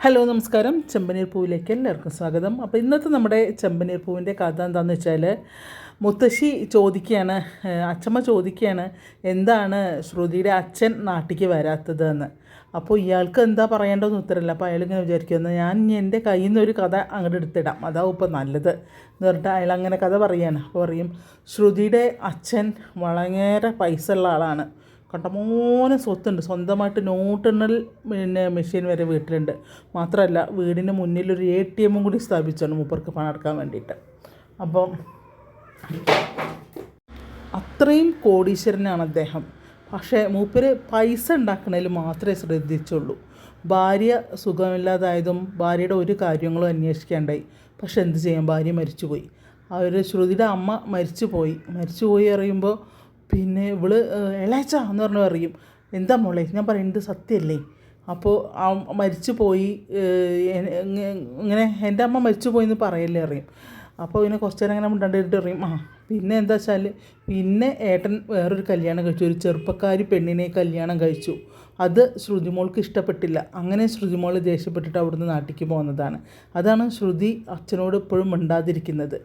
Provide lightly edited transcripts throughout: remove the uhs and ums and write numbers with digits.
Hello നമസ്കാരം. ചെമ്പനീർ പൂവിലേക്ക് എല്ലാവർക്കും സ്വാഗതം. അപ്പോൾ ഇന്നത്തെ നമ്മുടെ ചെമ്പനീർ പൂവിൻ്റെ കഥ എന്താണെന്ന് വെച്ചാൽ, മുത്തശ്ശി ചോദിക്കുകയാണ്, അച്ചമ്മ ചോദിക്കുകയാണ് എന്താണ് ശ്രുതിയുടെ അച്ഛൻ നാട്ടിലേക്ക് വരാത്തതെന്ന്. അപ്പോൾ ഇയാൾക്ക് എന്താ പറയേണ്ടതെന്ന് ഉത്തരമില്ല. അപ്പോൾ അയാളിങ്ങനെ വിചാരിക്കുന്നത്, ഞാൻ ഇനി എൻ്റെ കയ്യിൽ നിന്നൊരു കഥ അങ്ങോട്ട് എടുത്തിടാം, അതാവും ഇപ്പോൾ നല്ലത് എന്ന് പറഞ്ഞിട്ട് അയാൾ അങ്ങനെ കഥ പറയുകയാണ്. അപ്പോൾ പറയും, ശ്രുതിയുടെ അച്ഛൻ വളരെ പൈസ ഉള്ള ആളാണ്, കണ്ടമാനം സ്വത്തുണ്ട്, സ്വന്തമായിട്ട് നോട്ടെണ്ണൽ മെഷീൻ വരെ വീട്ടിലുണ്ട്. മാത്രമല്ല വീടിന് മുന്നിലൊരു ATM കൂടി സ്ഥാപിച്ചാണ് മൂപ്പർക്ക് പണം എടുക്കാൻ വേണ്ടിയിട്ട്. അപ്പം അത്രയും കോടീശ്വരനാണ് അദ്ദേഹം. പക്ഷേ മൂപ്പര് പൈസ ഉണ്ടാക്കുന്നതിൽ മാത്രമേ ശ്രദ്ധിച്ചുള്ളൂ. ഭാര്യ സുഖമില്ലാതായതും ഭാര്യയുടെ ഒരു കാര്യങ്ങളും അന്വേഷിക്കാണ്ടായി. പക്ഷെ എന്ത് ചെയ്യാം, ഭാര്യ മരിച്ചുപോയി. ശ്രുതിയുടെ അമ്മ മരിച്ചുപോയി അറിയുമ്പോൾ പിന്നെ ഇവള് എളേച്ച എന്ന് പറഞ്ഞു പറയും, എന്താ മോളെ ഞാൻ പറയുന്നത് സത്യമല്ലേ? അപ്പോൾ മരിച്ചു പോയി, ഇങ്ങനെ എൻ്റെ അമ്മ മരിച്ചു പോയി എന്ന് പറയല്ലേ അറിയും. അപ്പോൾ ഇങ്ങനെ കുറച്ച് നേരം അങ്ങനെ മിണ്ടാണ്ടിട്ട് അറിയും. പിന്നെ എന്താ വെച്ചാൽ, പിന്നെ ഏട്ടൻ വേറൊരു കല്യാണം കഴിച്ചു, ഒരു ചെറുപ്പക്കാരി പെണ്ണിനെ കല്യാണം കഴിച്ചു. അത് ശ്രുതിമോൾക്ക് ഇഷ്ടപ്പെട്ടില്ല. അങ്ങനെ ശ്രുതിമോൾ ദേഷ്യപ്പെട്ടിട്ട് അവിടുന്ന് നാട്ടിലേക്ക് പോകുന്നതാണ്. അതാണ് ശ്രുതി അച്ഛനോട് എപ്പോഴും മിണ്ടാതിരിക്കുന്നത്.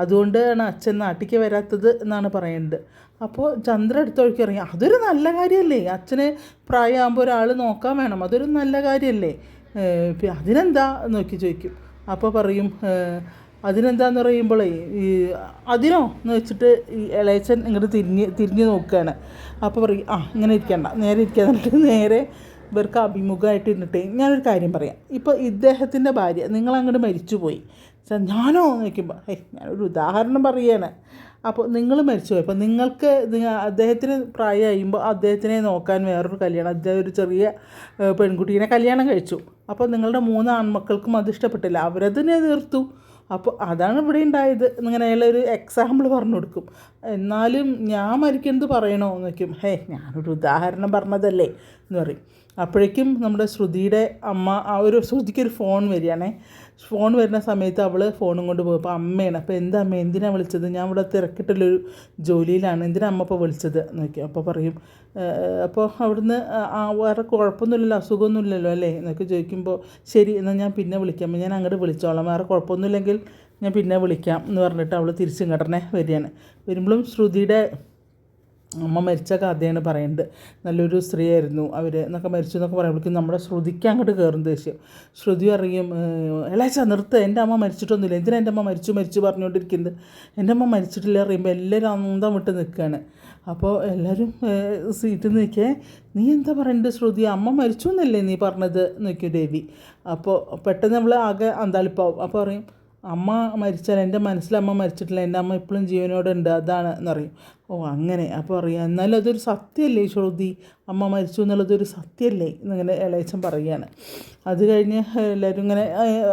അതുകൊണ്ടാണ് അച്ഛൻ നാട്ടിലേക്ക് വരാത്തത് എന്നാണ് പറയുന്നത്. അപ്പോൾ ചന്ദ്ര അടുത്തൊഴുക്കി ഇറങ്ങി, അതൊരു നല്ല കാര്യമല്ലേ, അച്ഛന് പ്രായമാകുമ്പോൾ ഒരാൾ നോക്കാൻ വേണം, അതൊരു നല്ല കാര്യമല്ലേ, അതിനെന്താ നോക്കി ചോദിക്കും. അപ്പോൾ പറയും, അതിനെന്താന്ന് പറയുമ്പോഴേ അതിനോ എന്ന് വെച്ചിട്ട് ഈ ഇളയച്ചൻ ഇങ്ങോട്ട് തിരിഞ്ഞ് നോക്കുകയാണ്. അപ്പോൾ പറയും, ഇങ്ങനെ ഇരിക്കണ്ട, നേരെ ഇരിക്കുക എന്നിട്ട് നേരെ ഇവർക്ക് അഭിമുഖമായിട്ട് ഇരുന്നിട്ട് ഞാനൊരു കാര്യം പറയാം. ഇപ്പോൾ ഇദ്ദേഹത്തിൻ്റെ ഭാര്യ നിങ്ങളങ്ങോട്ട് മരിച്ചുപോയി, ഞാനോ എന്ന് ചോദിക്കുമ്പോൾ ഞാനൊരു ഉദാഹരണം പറയുകയാണ്. അപ്പോൾ നിങ്ങൾ മരിച്ചുപോയി, അപ്പോൾ നിങ്ങൾക്ക് അദ്ദേഹത്തിന് പ്രായമാകുമ്പോൾ അദ്ദേഹത്തിനെ നോക്കാൻ വേറൊരു കല്യാണം, അദ്ദേഹം ഒരു ചെറിയ പെൺകുട്ടീനെ കല്യാണം കഴിച്ചു. അപ്പോൾ നിങ്ങളുടെ 3 ആൺമക്കൾക്കും അത് ഇഷ്ടപ്പെട്ടില്ല, അവരതിനെ എതിർത്തു. അപ്പോൾ അതാണ് ഇവിടെ ഉണ്ടായത് എന്നിങ്ങനെ അയാളൊരു എക്സാമ്പിൾ പറഞ്ഞു കൊടുക്കും. എന്നാലും ഞാൻ മരിക്കുന്നത് പറയണോ എന്ന് വയ്ക്കും, ഞാനൊരു ഉദാഹരണം പറഞ്ഞതല്ലേ എന്ന് പറയും. അപ്പോഴേക്കും നമ്മുടെ ശ്രുതിയുടെ അമ്മ ശ്രുതിക്കൊരു ഫോൺ വരികയാണേ. ഫോൺ വരുന്ന സമയത്ത് അവൾ ഫോണും കൊണ്ട് പോകും. അപ്പോൾ അമ്മയാണ്. അപ്പോൾ എന്താ അമ്മ, എന്തിനാണ് വിളിച്ചത്? ഞാൻ ഇവിടെ തിരക്കിട്ടുള്ളൊരു ജോലിയിലാണ്, എന്തിനാണ് അമ്മ ഇപ്പോൾ വിളിച്ചത് എന്ന് വയ്ക്കും. അപ്പോൾ പറയും, അപ്പോൾ അവിടുന്ന് വേറെ കുഴപ്പമൊന്നുമില്ലല്ലോ, അസുഖമൊന്നുമില്ലല്ലോ അല്ലേ എന്നൊക്കെ ചോദിക്കുമ്പോൾ, ശരി എന്നാൽ ഞാൻ പിന്നെ വിളിക്കാം, ഞാൻ അങ്ങോട്ട് വിളിച്ചോളാം, വേറെ കുഴപ്പമൊന്നുമില്ലെങ്കിൽ ഞാൻ പിന്നെ വിളിക്കാം എന്ന് പറഞ്ഞിട്ട് അവൾ തിരിച്ചിങ്ങോട്ടനെ വരികയാണ്. വരുമ്പോഴും ശ്രുതിയുടെ അമ്മ മരിച്ച കഥയാണ് പറയുന്നത്. നല്ലൊരു സ്ത്രീയായിരുന്നു അവർ എന്നൊക്കെ മരിച്ചു എന്നൊക്കെ പറയുമ്പോഴേക്കും നമ്മുടെ ശ്രുതിക്ക് അങ്ങോട്ട് കയറും ദേഷ്യം. ശ്രുതി അറിയും, ഇളയച്ച നിർത്ത്, എൻ്റെ അമ്മ മരിച്ചിട്ടൊന്നുമില്ല, എന്തിനാ എൻ്റെ അമ്മ മരിച്ചു പറഞ്ഞുകൊണ്ടിരിക്കുന്നത്, എൻ്റെ അമ്മ മരിച്ചിട്ടില്ല അറിയുമ്പോൾ എല്ലാവരും അന്തം വിട്ട് നിൽക്കുകയാണ്. അപ്പോൾ എല്ലാവരും സീറ്റിൽ നിൽക്കേ, നീ എന്താ പറയുന്നത് ശ്രുതി, അമ്മ മരിച്ചു എന്നല്ലേ നീ പറഞ്ഞത് നോക്കിയോ ദേവി. അപ്പോൾ പെട്ടെന്ന് നമ്മൾ ആകെ അന്താളിപ്പാവും. അപ്പോൾ പറയും, അമ്മ മരിച്ചാൽ എൻ്റെ മനസ്സിൽ അമ്മ മരിച്ചിട്ടില്ല, എൻ്റെ അമ്മ ഇപ്പോഴും ജീവനോടെ ഉണ്ട്, അതാണ് എന്നറിയും. അങ്ങനെ. അപ്പോൾ അറിയാം, എന്നാലും അതൊരു സത്യമല്ലേ ശ്രുതി, അമ്മ മരിച്ചു എന്നുള്ളതൊരു സത്യമല്ലേ എന്നിങ്ങനെ ഇളയച്ചൻ പറയുകയാണ്. അത് കഴിഞ്ഞ് എല്ലാവരും ഇങ്ങനെ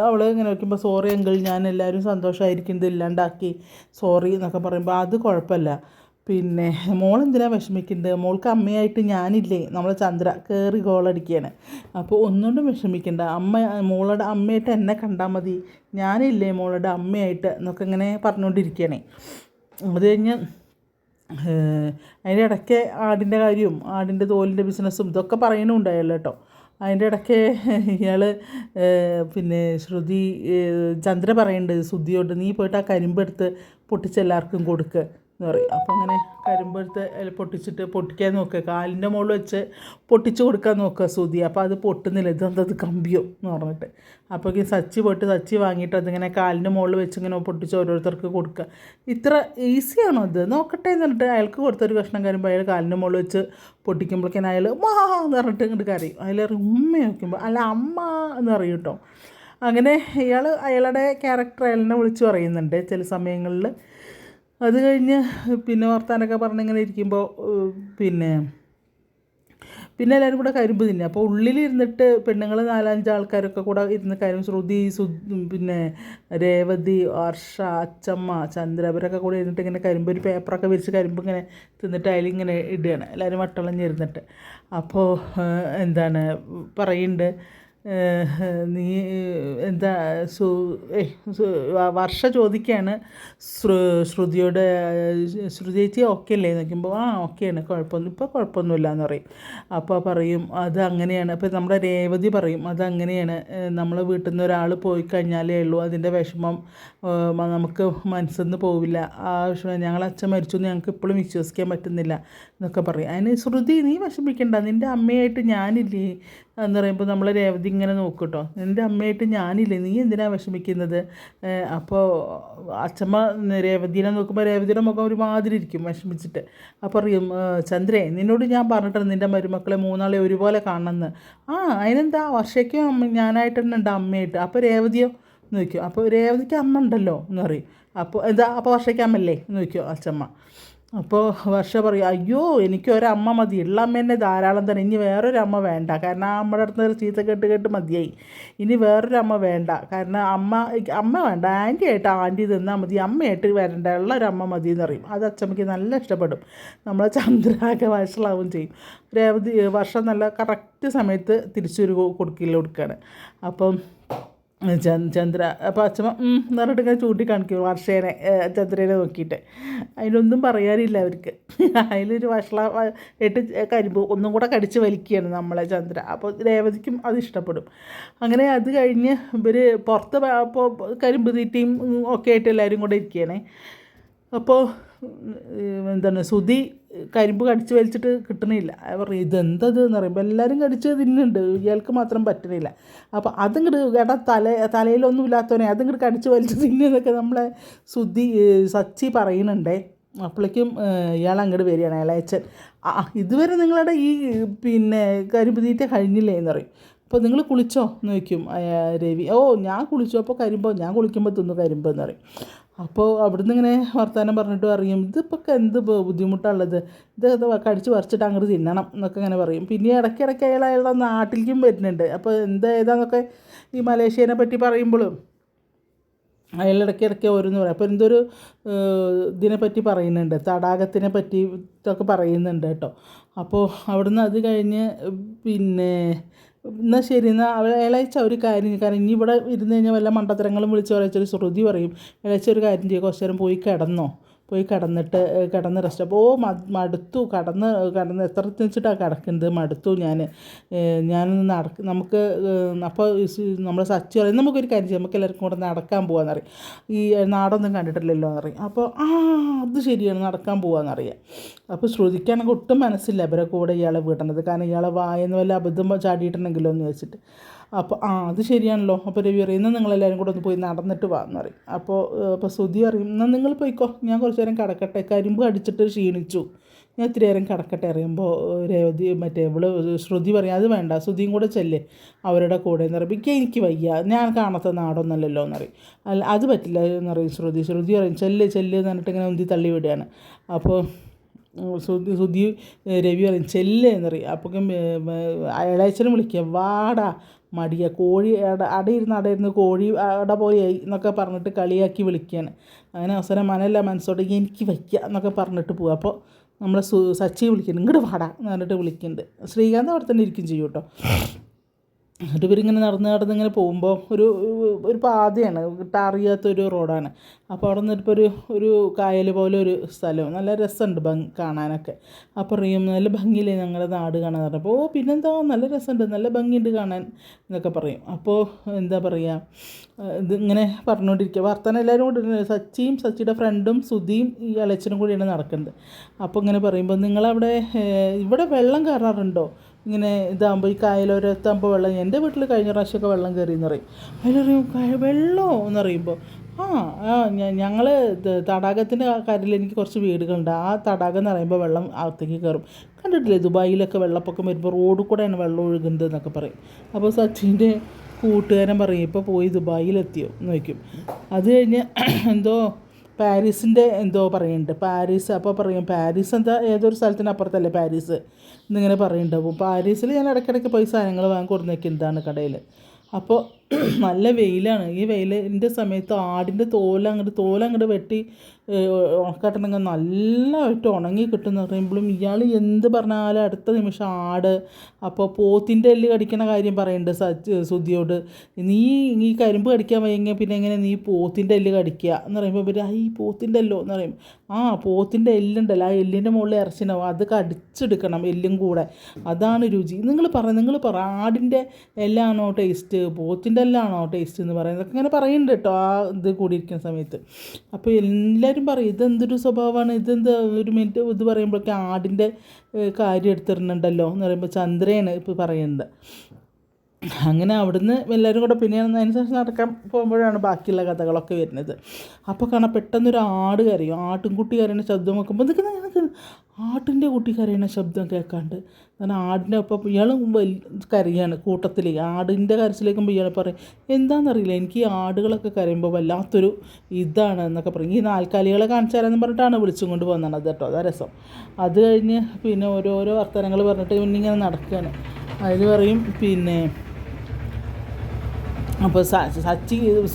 അവൾ ഇങ്ങനെ വയ്ക്കുമ്പോൾ, സോറി അങ്കിൾ, ഞാൻ എല്ലാവരും സന്തോഷമായിരിക്കുന്നത് ഇല്ലാണ്ടാക്കി, സോറി എന്നൊക്കെ പറയുമ്പോൾ അത് കുഴപ്പമില്ല. പിന്നെ മോളെന്തിനാണ് വിഷമിക്കുന്നത്, മോൾക്ക് അമ്മയായിട്ട് ഞാനില്ലേ, നമ്മളെ ചന്ദ്ര കയറി ഗോളടിക്കുകയാണ്. അപ്പോൾ ഒന്നുകൊണ്ടും വിഷമിക്കണ്ട, മോളുടെ അമ്മയായിട്ട് എന്നെ കണ്ടാൽ മതി, ഞാനില്ലേ മോളുടെ അമ്മയായിട്ട് എന്നൊക്കെ ഇങ്ങനെ പറഞ്ഞുകൊണ്ടിരിക്കുകയാണേ. അത് കഴിഞ്ഞ് അതിൻ്റെ ഇടയ്ക്ക് ആടിൻ്റെ കാര്യവും ആടിൻ്റെ തോലിൻ്റെ ബിസിനസ്സും ഇതൊക്കെ പറയുന്നുണ്ടായല്ലോ കേട്ടോ. അതിൻ്റെ ഇടയ്ക്ക് ഇയാൾ പിന്നെ ശ്രുതി ചന്ദ്ര പറയുന്നുണ്ട് ശ്രുതിയോട്, നീ പോയിട്ട് ആ കരിമ്പെടുത്ത് പൊട്ടിച്ചെല്ലാവർക്കും കൊടുക്കുക എന്ന് പറയും. അപ്പോൾ അങ്ങനെ കരിമ്പെടുത്ത് പൊട്ടിക്കാൻ നോക്കുക, കാലിൻ്റെ മുകളിൽ വെച്ച് പൊട്ടിച്ച് കൊടുക്കാൻ നോക്കുക ശ്രുതി. അപ്പോൾ അത് പൊട്ടുന്നില്ല, ഇതെന്തത് കമ്പിയോ എന്ന് പറഞ്ഞിട്ട്. അപ്പോൾ സച്ചി വാങ്ങിയിട്ട് അതിങ്ങനെ കാലിൻ്റെ മുകളിൽ വെച്ച് ഇങ്ങനെ പൊട്ടിച്ച് ഓരോരുത്തർക്ക് കൊടുക്കുക. ഇത്ര ഈസിയാണോ ഇത്, നോക്കട്ടെ എന്ന് പറഞ്ഞിട്ട് അയാൾക്ക് കൊടുത്തൊരു കഷ്ണം കരിമ്പോൾ അയാൾ കാലിൻ്റെ മുകളിൽ വെച്ച് പൊട്ടിക്കുമ്പോഴേക്കും അയാൾ എന്ന് പറഞ്ഞിട്ട് ഇങ്ങോട്ട് കരയും. അതിൽ ഉമ്മ നോക്കുമ്പോൾ അല്ല അമ്മ എന്ന് പറയും കേട്ടോ. അങ്ങനെ അയാളുടെ ക്യാരക്ടർ അയാളിനെ വിളിച്ച് പറയുന്നുണ്ട് ചില സമയങ്ങളിൽ. അത് കഴിഞ്ഞ് പിന്നെ വർത്താനൊക്കെ പറഞ്ഞിങ്ങനെ ഇരിക്കുമ്പോൾ പിന്നെ എല്ലാവരും കൂടെ കരിമ്പ് തിന്നുക. അപ്പോൾ ഉള്ളിലിരുന്നിട്ട് പെണ്ണുങ്ങൾ 4-5 ആൾക്കാരൊക്കെ കൂടെ ഇരുന്ന് ശ്രുതി, പിന്നെ രേവതി, വർഷ, അച്ചമ്മ, ചന്ദ്ര അവരൊക്കെ കൂടെ ഇരുന്നിട്ട് ഇങ്ങനെ കരിമ്പ് ഒരു പേപ്പറൊക്കെ വിരിച്ച് കരിമ്പ് ഇങ്ങനെ തിന്നിട്ട് അതിലിങ്ങനെ ഇടുകയാണ്, എല്ലാവരും വട്ടളഞ്ഞിരുന്നിട്ട്. അപ്പോൾ എന്താണ് പറയുന്നുണ്ട്, നീ എന്താ വർഷ ചോദിക്കുകയാണ് ശ്രുതിയോട്, ശ്രുതി ചേച്ചി ഓക്കെ അല്ലേ നോക്കുമ്പോൾ ആ ഓക്കെയാണ്, ഇപ്പോൾ കുഴപ്പമൊന്നുമില്ല എന്ന് പറയും. അപ്പോൾ പറയും അത് അങ്ങനെയാണ്. അപ്പോൾ നമ്മുടെ രേവതി പറയും അതങ്ങനെയാണ്, നമ്മളെ വീട്ടിൽ നിന്ന് ഒരാൾ പോയി കഴിഞ്ഞാലേ ഉള്ളൂ അതിൻ്റെ വിഷമം നമുക്ക് മനസ്സിൽ നിന്ന് പോവില്ല. ആ വിഷമം ഞങ്ങളെ അച്ഛൻ മരിച്ചു എന്ന് ഞങ്ങൾക്ക് ഇപ്പോഴും വിശ്വസിക്കാൻ പറ്റുന്നില്ല എന്നൊക്കെ പറയും. അതിന് ശ്രുതി നീ വിഷമിക്കണ്ട, നിൻ്റെ അമ്മയായിട്ട് ഞാനില്ലേ എന്ന് പറയുമ്പോൾ നമ്മളെ രേവതി ഇങ്ങനെ നോക്കും കേട്ടോ. നിൻ്റെ അമ്മയായിട്ട് ഞാനില്ലേ, നീ എന്തിനാണ് വിഷമിക്കുന്നത്? അപ്പോൾ അച്ഛമ്മ രേവതിനെ നോക്കുമ്പോൾ രേവതിയുടെ മുഖം ഒരുമാതിരി ഇരിക്കും വിഷമിച്ചിട്ട്. അപ്പോൾ അറിയും ചന്ദ്രേ നിന്നോട് ഞാൻ പറഞ്ഞിട്ടുണ്ട് നിൻ്റെ മരുമക്കളെ മൂന്നാളെ ഒരുപോലെ കാണണമെന്ന്. ആ അതിനെന്താ വർഷയ്ക്കും ഞാനായിട്ട് തന്നെ ഉണ്ട് അമ്മയായിട്ട്. അപ്പോൾ രേവതിയോ എന്ന് ചോദിക്കും. അപ്പോൾ രേവതിക്ക് അമ്മ ഉണ്ടല്ലോ എന്ന് പറയും. അപ്പോൾ എന്താ അപ്പോൾ വർഷയ്ക്ക് അമ്മല്ലേ എന്ന് ചോദിക്കും അച്ഛമ്മ. അപ്പോൾ വർഷ പറയും അയ്യോ എനിക്ക് ഒരമ്മ മതി, ഉള്ള അമ്മ തന്നെ ധാരാളം തന്നെ, ഇനി വേറൊരു അമ്മ വേണ്ട, കാരണം ആ അമ്മയുടെ അടുത്ത് ചീത്ത കേട്ട് മതിയായി, ഇനി വേറൊരു അമ്മ വേണ്ട, കാരണം അമ്മ വേണ്ട, ആൻറ്റി തിന്നാൽ മതി, അമ്മയായിട്ട് വരണ്ട, ഉള്ളൊരമ്മ മതി എന്ന് പറയും. അത് അച്ഛമ്മയ്ക്ക് നല്ല ഇഷ്ടപ്പെടും. നമ്മളെ ചന്ദ്രാകെ വഷളാവും ചെയ്യും. രേവതി വർഷം നല്ല കറക്റ്റ് സമയത്ത് തിരിച്ചൊരു കൊടുക്കുകയാണ്. അപ്പം ചന്ദ്ര അപ്പോൾ അച്ഛമ്മ എന്നിട്ട് ഇങ്ങനെ ചൂണ്ടിക്കാണിക്കും വർഷേനെ ചന്ദ്രനെ നോക്കിയിട്ട്. അതിനൊന്നും പറയാനില്ല അവർക്ക്. അതിലൊരു ഇട്ട് കരിമ്പ് ഒന്നും കൂടെ കടിച്ച് വലിക്കുകയാണ് നമ്മളെ ചന്ദ്ര. അപ്പോൾ രേവതിക്കും അത് ഇഷ്ടപ്പെടും. അങ്ങനെ അത് കഴിഞ്ഞ് ഇവർ പുറത്ത് അപ്പോൾ കരിമ്പ് തീറ്റയും ഒക്കെ ആയിട്ട് എല്ലാവരും കൂടെ ഇരിക്കുകയാണ്. അപ്പോൾ എന്താണ് സുധി കരിമ്പ് കടിച്ച് വലിച്ചിട്ട് കിട്ടണില്ല. പറയും ഇതെന്തത് എന്ന് പറയുമ്പോൾ എല്ലാവരും കടിച്ച് തിന്നുന്നുണ്ട്, ഇയാൾക്ക് മാത്രം പറ്റണില്ല. അപ്പോൾ അതിങ്ങോട്ട് കേട്ടാ തലയിലൊന്നും ഇല്ലാത്തവനെ അതിങ്ങോട്ട് കടിച്ച് വലിച്ച് തിന്നുന്നതൊക്കെ നമ്മളെ സച്ചി പറയുന്നുണ്ടേ. അപ്പോഴേക്കും ഇയാൾ അങ്ങോട്ട് വരികയാണ് ഇളയച്ചൻ. ഇതുവരെ നിങ്ങളുടെ ഈ കരിമ്പ് തീറ്റ കഴിഞ്ഞില്ലേ എന്ന് പറയും. അപ്പോൾ നിങ്ങൾ കുളിച്ചോ എന്ന് ചോദിക്കും രവി. ഞാൻ കുളിച്ചു. അപ്പോൾ ഞാൻ കുളിക്കുമ്പോൾ തിന്നു കരിമ്പ് എന്ന് പറയും. അപ്പോൾ അവിടുന്ന് ഇങ്ങനെ വർത്തമാനം പറഞ്ഞിട്ട് പറയും ഇതിപ്പോൾ എന്ത് ബുദ്ധിമുട്ടുള്ളത്, ഇത് കടിച്ച് പറിച്ചിട്ട് അങ്ങോട്ട് തിന്നണം എന്നൊക്കെ ഇങ്ങനെ പറയും. പിന്നെ ഇടയ്ക്കിടയ്ക്ക് അയാളുടെ നാട്ടിലേക്കും വരുന്നുണ്ട്. അപ്പോൾ ഏതാന്നൊക്കെ ഈ മലേഷ്യനെ പറ്റി പറയുമ്പോഴും അയാൾ ഇടയ്ക്കിടയ്ക്ക് ഓരോന്ന് പറയും. അപ്പോൾ എന്തൊരു ഇതിനെപ്പറ്റി പറയുന്നുണ്ട്, തടാകത്തിനെ പറ്റിയിട്ടൊക്കെ പറയുന്നുണ്ട് കേട്ടോ. അപ്പോൾ അവിടുന്ന് അത് കഴിഞ്ഞ് എന്നാൽ ശരി എന്നാൽ ഇളയച്ച ഒരു കാര്യം, കാരണം ഇനി ഇവിടെ ഇരുന്ന് കഴിഞ്ഞാൽ വല്ല മണ്ടത്തരങ്ങളും വിളിച്ച് പറയിച്ചൊരു ശ്രുതി പറയും. ഇളയച്ച ഒരു കാര്യം ചെയ്യുക, കുറച്ച് നേരം പോയി കിടന്ന് റെസ്റ്റ്. അപ്പോൾ മടുത്തു, കടന്ന് എത്ര വെച്ചിട്ടാണ് കിടക്കുന്നത്, മടുത്തു ഞാനൊന്ന് നമുക്ക് അപ്പോൾ നമ്മൾ സച്ചി പറയും നമുക്കൊരു കാര്യം ചെയ്യാം, നമുക്ക് എല്ലാവർക്കും കൂടെ നടക്കാൻ പോകാമെന്നറിയാം, ഈ നാടൊന്നും കണ്ടിട്ടില്ലല്ലോ എന്നറിയാം. അപ്പോൾ അത് ശരിയാണ്, നടക്കാൻ പോകാമെന്നറിയാം. അപ്പോൾ ശ്രുതിക്കാണെങ്കിൽ ഒട്ടും മനസ്സില്ല ഇവരെ കൂടെ ഇയാളെ വിടണത്, കാരണം ഇയാളെ വായെന്ന് വല്ല അബദ്ധം ചാടിയിട്ടുണ്ടെങ്കിലോ എന്ന് വെച്ചിട്ട്. അപ്പോൾ അത് ശരിയാണല്ലോ. അപ്പോൾ രവി പറയും എന്നാൽ നിങ്ങളെല്ലാവരും കൂടെ ഒന്ന് പോയി നടന്നിട്ട് വാ എന്ന് പറയും. അപ്പോൾ ശ്രുതി പറയും എന്നാൽ നിങ്ങൾ പോയിക്കോ, ഞാൻ കുറച്ച് നേരം കിടക്കട്ടെ, കരിമ്പ് അടിച്ചിട്ട് ക്ഷീണിച്ചു, ഞാൻ ഇത്തിരി നേരം കിടക്കട്ടെ അറിയുമ്പോൾ രവതി ശ്രുതി പറയും അത് വേണ്ട, ശ്രുതിയും കൂടെ ചെല്ലേ അവരുടെ കൂടെ എന്ന് പറയുമ്പോൾ എനിക്ക് വയ്യ, ഞാൻ കാണാത്ത നാടൊന്നല്ലല്ലോ എന്ന് പറയും. അല്ല അത് പറ്റില്ല എന്ന് പറയും ശ്രുതി പറയും ചെല്ല് എന്ന് പറഞ്ഞിട്ട് ഇങ്ങനെ ഉന്തി തള്ളി വിടുകയാണ്. അപ്പോൾ ശ്രുതി രവി പറയും ചെല്ല് എന്ന് പറയും. അപ്പം ഇളയച്ചനും വിളിക്കുക വാടാ മടിയ കോഴി അടയിരുന്ന് കോഴി അട പോയി എന്നൊക്കെ പറഞ്ഞിട്ട് കളിയാക്കി വിളിക്കുകയാണ്. അങ്ങനെ അവസരം മനസ്സോടെ എനിക്ക് വയ്ക്കുക എന്നൊക്കെ പറഞ്ഞിട്ട് പോവുക. അപ്പോൾ നമ്മളെ സച്ചി വിളിക്കുന്നുണ്ട് ഇങ്ങോട്ട് വാടാ എന്ന് പറഞ്ഞിട്ട് വിളിക്കുന്നുണ്ട്. ശ്രീകാന്ത് അവിടെ തന്നെ ഇരിക്കും ചെയ്യും കേട്ടോ. എന്നിട്ട് ഇവരിങ്ങനെ നടന്നിങ്ങനെ പോകുമ്പോൾ ഒരു പാതയാണ്, അറിയാത്തൊരു റോഡാണ്. അപ്പോൾ അവിടെ നിന്നിപ്പോൾ ഒരു കായൽ പോലെ ഒരു സ്ഥലം, നല്ല രസമുണ്ട് കാണാനൊക്കെ. അപ്പോൾ പറയും നല്ല ഭംഗിയില്ലേ ഞങ്ങളുടെ നാട് കാണാൻ പറഞ്ഞപ്പോൾ പിന്നെന്താ നല്ല രസമുണ്ട്, നല്ല ഭംഗിയുണ്ട് കാണാൻ എന്നൊക്കെ പറയും. അപ്പോൾ എന്താ പറയുക, ഇതിങ്ങനെ പറഞ്ഞുകൊണ്ടിരിക്കുക വർത്തമാനം എല്ലാവരും കൂടി, സച്ചിയുടെ ഫ്രണ്ടും സുധിയും ഈ അലച്ചനും കൂടിയാണ് നടക്കുന്നത്. അപ്പോൾ ഇങ്ങനെ പറയുമ്പോൾ നിങ്ങളവിടെ ഇവിടെ വെള്ളം കയറാറുണ്ടോ, ഇങ്ങനെ ഇതാകുമ്പോൾ ഈ കായലോരത്താകുമ്പോൾ വെള്ളം, എൻ്റെ വീട്ടിൽ കഴിഞ്ഞ പ്രാവശ്യമൊക്കെ വെള്ളം കയറിയെന്ന് പറയും. അതിലറിയും വെള്ളമോ എന്നറിയുമ്പോൾ ഞങ്ങൾ തടാകത്തിൻ്റെ കരയിൽ എനിക്ക് കുറച്ച് വീടുകളുണ്ട്, ആ തടാകം എന്ന് പറയുമ്പോൾ വെള്ളം അകത്തേക്ക് കയറും, കണ്ടിട്ടില്ലേ ദുബായിലൊക്കെ വെള്ളപ്പൊക്കം വരുമ്പോൾ റോഡിൽ കൂടെയാണ് വെള്ളം ഒഴുകുന്നത് എന്നൊക്കെ പറയും. അപ്പോൾ സച്ചിൻ്റെ കൂട്ടുകാരൻ പറയും ഇപ്പോൾ പോയി ദുബായിലെത്തിയോ എന്ന് ചോദിക്കും. അത് കഴിഞ്ഞ് എന്തോ പാരീസിൻ്റെ എന്തോ പറയുന്നുണ്ട്, പാരീസ്. അപ്പോൾ പറയും പാരീസ് എന്താ ഏതൊരു സ്ഥലത്തിന് അപ്പുറത്തല്ലേ പാരീസ് എന്നിങ്ങനെ പറയുന്നുണ്ടാവും. പാരീസിൽ ഞാൻ ഇടയ്ക്കിടയ്ക്ക് പോയി സാധനങ്ങൾ വാങ്ങി കൊടുന്നേക്കുന്നതാണ് കടയിൽ. അപ്പോൾ നല്ല വെയിലാണ്. ഈ വെയിലിൻ്റെ സമയത്ത് ആടിൻ്റെ തോലങ്ങോട്ട് വെട്ടി ഉണക്കാട്ടുണ്ടെങ്കിൽ നല്ലതായിട്ട് ഉണങ്ങി കിട്ടുമെന്ന് പറയുമ്പോഴും ഇയാൾ എന്ത് പറഞ്ഞാലും അടുത്ത നിമിഷം ആട്. അപ്പോൾ പോത്തിൻ്റെ എല്ല് കടിക്കണ കാര്യം പറയുന്നുണ്ട് സുധിയോട്. നീ ഈ കരിമ്പ് കടിക്കാൻ വയ്യെങ്കിൽ പിന്നെ എങ്ങനെ നീ പോത്തിൻ്റെ എല്ല് കടിക്കുക എന്ന് പറയുമ്പോൾ ഇവർ ഈ പോത്തിൻ്റെ എല്ലോ എന്ന് പറയും. പോത്തിൻ്റെ എല്ലുണ്ടല്ലോ, ആ എല്ലിൻ്റെ മുകളിൽ ഇറച്ചിണ്ടാവും, അത് കടിച്ചെടുക്കണം എല്ലും കൂടെ, അതാണ് രുചി. നിങ്ങൾ പറ ആടിൻ്റെ എല്ലാണോ ടേസ്റ്റ്, പോത്തിൻ്റെ എല്ലാണോ ടേസ്റ്റ് എന്ന് പറയുന്നത് ഇങ്ങനെ പറയുന്നുണ്ട് കേട്ടോ ആ ഇത് കൂടിയിരിക്കുന്ന സമയത്ത്. അപ്പോൾ എല്ലാവരും പറയും ഇതെന്തൊരു സ്വഭാവമാണ്, ഇതെന്ത് ഒരു മിനിറ്റ് ഇത് പറയുമ്പോഴൊക്കെ ആടിൻ്റെ കാര്യം എടുത്തിരുന്നുണ്ടല്ലോ എന്ന് പറയുമ്പോൾ ചന്ദ്രയാണ് ഇപ്പോൾ പറയുന്നത്. അങ്ങനെ അവിടുന്ന് എല്ലാവരും കൂടെ പിന്നെ അതിനുശേഷം നടക്കാൻ പോകുമ്പോഴാണ് ബാക്കിയുള്ള കഥകളൊക്കെ വരുന്നത്. അപ്പോൾ കാണാൻ പെട്ടെന്നൊരു ആട് കരയും, ആട്ടിൻകുട്ടി കരയുന്ന ശബ്ദം വെക്കുമ്പോൾ ഇതൊക്കെ ആട്ടിൻ്റെ കുട്ടി കരയുന്ന ശബ്ദം കേൾക്കാണ്ട് കാരണം ആടിൻ്റെ ഒപ്പം ഇയാൾ കരയാണ് കൂട്ടത്തിൽ. ആടിൻ്റെ കരച്ചിലേക്കുമ്പോൾ ഇയാൾ പറയും എന്താണെന്നറിയില്ല, എനിക്ക് ഈ ആടുകളൊക്കെ കരയുമ്പോൾ വല്ലാത്തൊരു ഇതാണ് എന്നൊക്കെ പറയും. ഈ നാൽക്കാലികളെ കാണിച്ചു തരാമെന്ന് പറഞ്ഞിട്ടാണ് വിളിച്ചും കൊണ്ട് വന്നത് കേട്ടോ, അതാ രസം. അത് കഴിഞ്ഞ് പിന്നെ ഓരോരോ വർത്തമാനങ്ങൾ പറഞ്ഞിട്ട് ഇങ്ങനെ നടക്കുകയാണ്. അതിൽ പറയും പിന്നെ അപ്പോൾ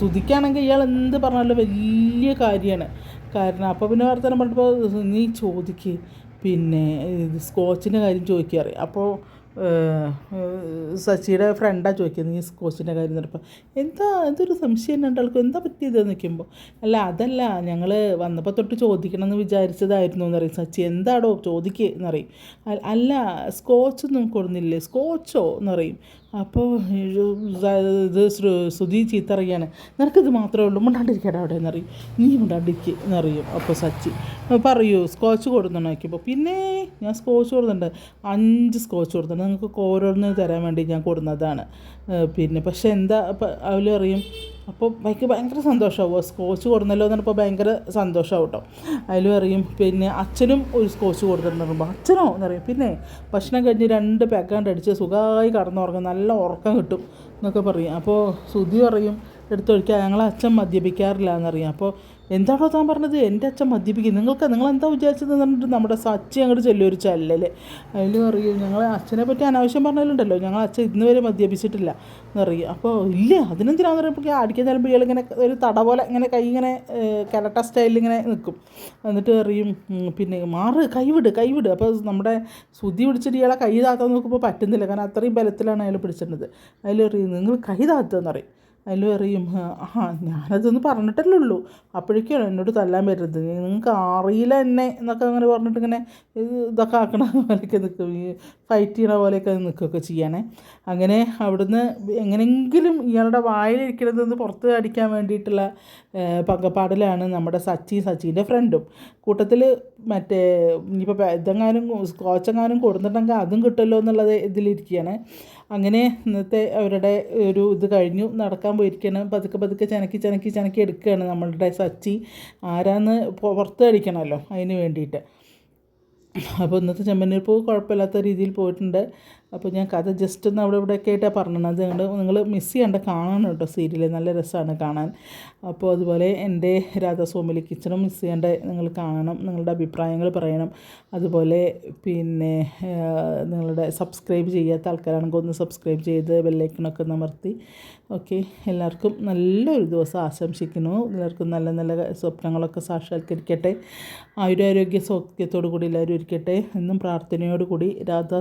സുധിക്കാണെങ്കിൽ ഇയാൾ എന്ത് പറഞ്ഞാലും വലിയ കാര്യമാണ്. കാരണം അപ്പോൾ പിന്നെ വർത്തമാനം പറഞ്ഞപ്പോൾ നീ ചോദിക്ക് പിന്നെ സ്കോച്ചിൻ്റെ കാര്യം ചോദിക്കാറ്. അപ്പോൾ സച്ചിയുടെ ഫ്രണ്ടാണ് ചോദിക്കുന്നത് ഈ സ്കോച്ചിൻ്റെ കാര്യം പറഞ്ഞപ്പോൾ എന്തൊരു സംശയം രണ്ടാൾക്കും എന്താ പറ്റിയതെന്ന് നിൽക്കുമ്പോൾ അതല്ല ഞങ്ങൾ വന്നപ്പോൾ തൊട്ട് ചോദിക്കണം എന്ന് വിചാരിച്ചതായിരുന്നു എന്ന് പറയും. സച്ചി എന്താടോ ചോദിക്കുക എന്നറിയും. അല്ല സ്കോച്ചൊന്നും കൊടുന്നില്ലേ, സ്കോച്ചോ എന്ന് പറയും. അപ്പോൾ ഇത് സുധി ചീത്തറിയാണ്, നിനക്കിത് മാത്രമേ ഉള്ളൂ, മുണ്ടാണ്ടിരിക്കടാ അവിടെ എന്നറിയും. നീ മുണ്ടാണ്ടിരിക്കുക എന്നറിയും. അപ്പോൾ സച്ചി പറയൂ സ്കോച്ച് കൊടുക്കണം നോക്കിയപ്പോൾ പിന്നെ ഞാൻ സ്കോച്ച് കൊടുത്തിട്ടുണ്ട്, 5 സ്കോച്ച് കൊടുത്തിട്ടുണ്ട്, നിങ്ങൾക്ക് ഓരോന്ന് തരാൻ വേണ്ടി ഞാൻ കൊടുക്കുന്നതാണ്. പിന്നെ പക്ഷേ എന്താ അവൾ അറിയും. അപ്പോൾ ഭയങ്കര സന്തോഷമാവും, സ്കോച്ച് കൊടുന്നല്ലോ എന്ന് പറഞ്ഞപ്പോൾ ഭയങ്കര സന്തോഷമാവും കേട്ടോ. അതിൽ പറയും പിന്നെ അച്ഛനും ഒരു സ്കോച്ച് കൊടുത്തിട്ടുണ്ടെന്ന് പറയുമ്പോൾ അച്ഛനോ എന്നറിയും. പിന്നെ ഭക്ഷണം കഴിഞ്ഞ് 2 പാക്കാണ്ട് അടിച്ച് സുഖമായി കടന്നുറങ്ങും, നല്ല ഉറക്കം കിട്ടും എന്നൊക്കെ പറയും. അപ്പോൾ സുധി പറയും എടുത്തൊഴിക്കുക, ഞങ്ങളെ അച്ഛൻ മദ്യപിക്കാറില്ല എന്നറിയാം. അപ്പോൾ എന്താണോ താൻ പറഞ്ഞത്, എൻ്റെ അച്ഛൻ മദ്യപിക്കും, നിങ്ങളെന്താ വിചാരിച്ചത് എന്ന് പറഞ്ഞിട്ട് നമ്മുടെ സച്ചി അങ്ങോട്ട് ചെല്ലും ഒരു ചല്ലല്. അതിൽ പറയും ഞങ്ങൾ അച്ഛനെ പറ്റി അനാവശ്യം പറഞ്ഞാലുണ്ടല്ലോ, ഞങ്ങൾ അച്ഛൻ ഇന്ന് വരെ മദ്യപിച്ചിട്ടില്ല എന്നറിയും. അപ്പോൾ ഇല്ല അതിനെന്തിനാന്ന് പറയുമ്പോൾ അടിക്കാൻ ചിലപ്പോൾ ഇയാളിങ്ങനെ ഒരു തട പോലെ ഇങ്ങനെ കൈ ഇങ്ങനെ കരാട്ട സ്റ്റൈലിൽ ഇങ്ങനെ നിൽക്കും. എന്നിട്ട് പറയും പിന്നെ കൈവിട്. അപ്പോൾ നമ്മുടെ സുധി പിടിച്ചിട്ട് ഇയാളെ കൈ താത്താൻ നോക്കുമ്പോൾ പറ്റുന്നില്ല, കാരണം അത്രയും ബലത്തിലാണ് അയാൾ പിടിച്ചിരുന്നത്. അതിൽ പറയും നിങ്ങൾ കൈ താത്തുകയെന്ന് പറയും. അതിൽ പറയും ഞാനതൊന്ന് പറഞ്ഞിട്ടല്ലേ ഉള്ളൂ, അപ്പോഴേക്കാണ് എന്നോട് തല്ലാൻ വരുന്നത്, നിങ്ങൾക്ക് അറിയില്ല എന്നെ എന്നൊക്കെ അങ്ങനെ പറഞ്ഞിട്ട് ഇങ്ങനെ ഇതൊക്കെ ആക്കണ പോലെയൊക്കെ നിൽക്കും, ഈ ഫൈറ്റ് ചെയ്യണ പോലെയൊക്കെ നിൽക്കുകയൊക്കെ ചെയ്യാനേ. അങ്ങനെ അവിടുന്ന് എങ്ങനെയെങ്കിലും ഇയാളുടെ വായിലിരിക്കണതെന്ന് പുറത്ത് അടിക്കാൻ വേണ്ടിയിട്ടുള്ള പങ്കപ്പാടിലാണ് നമ്മുടെ സച്ചീൻ്റെ ഫ്രണ്ടും. കൂട്ടത്തിൽ മറ്റേ ഇനിയിപ്പോൾ ഇതെങ്ങാനും സ്കോച്ചെങ്ങാനും കൊടുത്തിട്ടുണ്ടെങ്കിൽ അതും കിട്ടുമല്ലോ എന്നുള്ളത് ഇതിലിരിക്കുകയാണ്. അങ്ങനെ ഇന്നത്തെ അവരുടെ ഒരു ഇത് കഴിഞ്ഞു, നടക്കാൻ പോയിരിക്കുകയാണ്. പതുക്കെ ചനക്കി എടുക്കുകയാണ് നമ്മളുടെ സച്ചി. ആരാന്ന് പുറത്ത് അടിക്കണമല്ലോ അതിന് വേണ്ടിയിട്ട്. അപ്പോൾ ഇന്നത്തെ ചെമ്മണ്ണൂർ കുഴപ്പമില്ലാത്ത രീതിയിൽ പോയിട്ടുണ്ട്. അപ്പോൾ ഞാൻ കഥ ജസ്റ്റ് ഒന്ന് ഇവിടെയൊക്കെ ആയിട്ടാണ് പറഞ്ഞത്. നിങ്ങൾ മിസ് ചെയ്യേണ്ട, കാണണം കേട്ടോ സീരിയൽ, നല്ല രസമാണ് കാണാൻ. അപ്പോൾ അതുപോലെ എൻ്റെ രാധാസ്വാമിലി കിച്ചണും മിസ് ചെയ്യേണ്ട, നിങ്ങൾ കാണണം, നിങ്ങളുടെ അഭിപ്രായങ്ങൾ പറയണം. അതുപോലെ പിന്നെ നിങ്ങളുടെ സബ്സ്ക്രൈബ് ചെയ്യാത്ത ആൾക്കാരാണെങ്കിൽ ഒന്ന് സബ്സ്ക്രൈബ് ചെയ്ത് ബെല്ലൈക്കണൊക്കെ അമർത്തി. ഓക്കെ, എല്ലാവർക്കും നല്ലൊരു ദിവസം ആശംസിക്കുന്നു. എല്ലാവർക്കും നല്ല നല്ല സ്വപ്നങ്ങളൊക്കെ സാക്ഷാത്കരിക്കട്ടെ. ആയുരാരോഗ്യ സൗഖ്യത്തോടു കൂടി എല്ലാവരും ഇരിക്കട്ടെ എന്നും പ്രാർത്ഥനയോടുകൂടി രാധാ